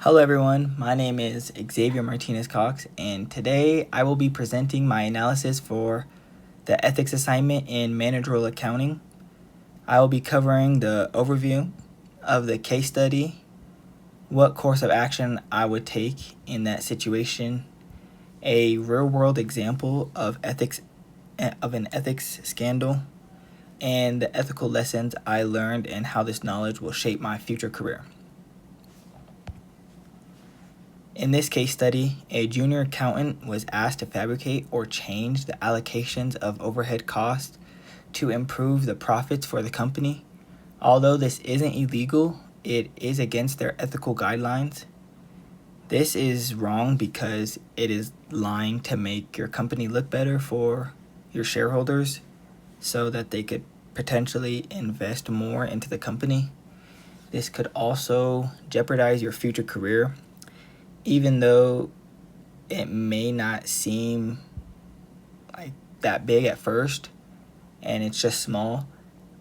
Hello everyone, my name is Xavier Martinez Cox, and today I will be presenting my analysis for the ethics assignment in managerial accounting. I will be covering the overview of the case study, what course of action I would take in that situation, a real-world example of an ethics scandal, and the ethical lessons I learned and how this knowledge will shape my future career. In this case study, a junior accountant was asked to fabricate or change the allocations of overhead costs to improve the profits for the company. Although this isn't illegal, it is against their ethical guidelines. This is wrong because it is lying to make your company look better for your shareholders so that they could potentially invest more into the company. This could also jeopardize your future career. Even though it may not seem like that big at first and it's just small,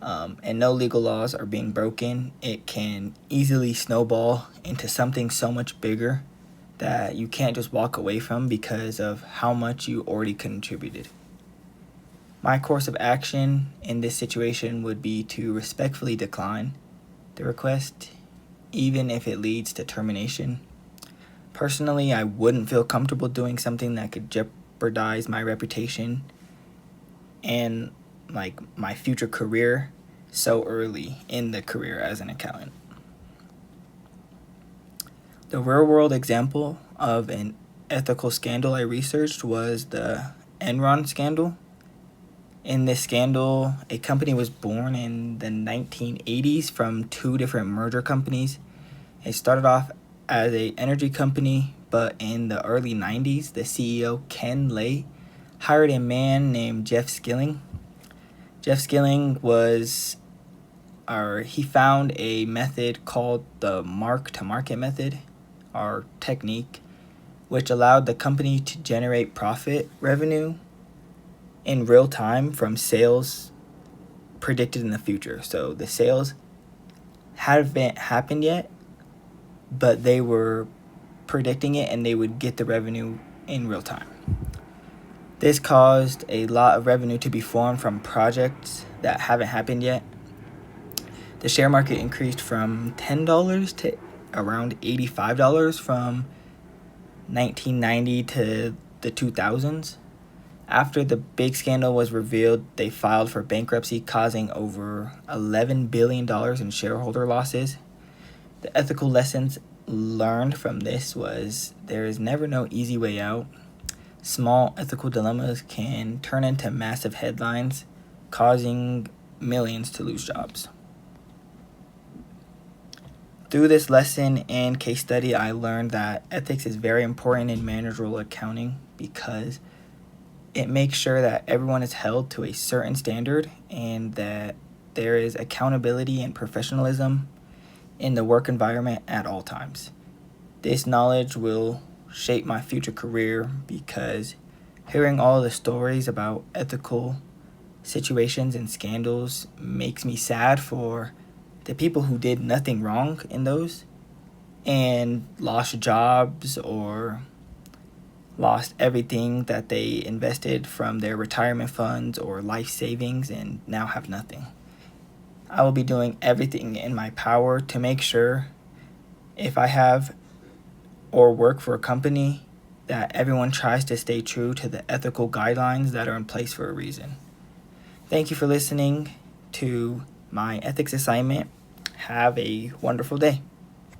and no legal laws are being broken, it can easily snowball into something so much bigger that you can't just walk away from because of how much you already contributed. My course of action in this situation would be to respectfully decline the request, even if it leads to termination. Personally, I wouldn't feel comfortable doing something that could jeopardize my reputation and my future career so early in the career as an accountant. The real-world example of an ethical scandal I researched was the Enron scandal. In this scandal, a company was born in the 1980s from two different merger companies. It started off as an energy company, but in the early 90s, the CEO, Ken Lay, hired a man named Jeff Skilling. Jeff Skilling he found a method called the mark-to-market method, or technique, which allowed the company to generate profit revenue in real time from sales predicted in the future. So the sales haven't happened yet, but they were predicting it and they would get the revenue in real time. This caused a lot of revenue to be formed from projects that haven't happened yet. The share market increased from $10 to around $85 from 1990 to the 2000s. After the big scandal was revealed, they filed for bankruptcy, causing over $11 billion in shareholder losses. The ethical lessons learned from this was there is never no easy way out. Small ethical dilemmas can turn into massive headlines, causing millions to lose jobs. Through this lesson and case study, I learned that ethics is very important in managerial accounting because it makes sure that everyone is held to a certain standard and that there is accountability and professionalism in the work environment at all times. This knowledge will shape my future career because hearing all the stories about ethical situations and scandals makes me sad for the people who did nothing wrong in those and lost jobs or lost everything that they invested from their retirement funds or life savings and now have nothing. I will be doing everything in my power to make sure if I have or work for a company that everyone tries to stay true to the ethical guidelines that are in place for a reason. Thank you for listening to my ethics assignment. Have a wonderful day.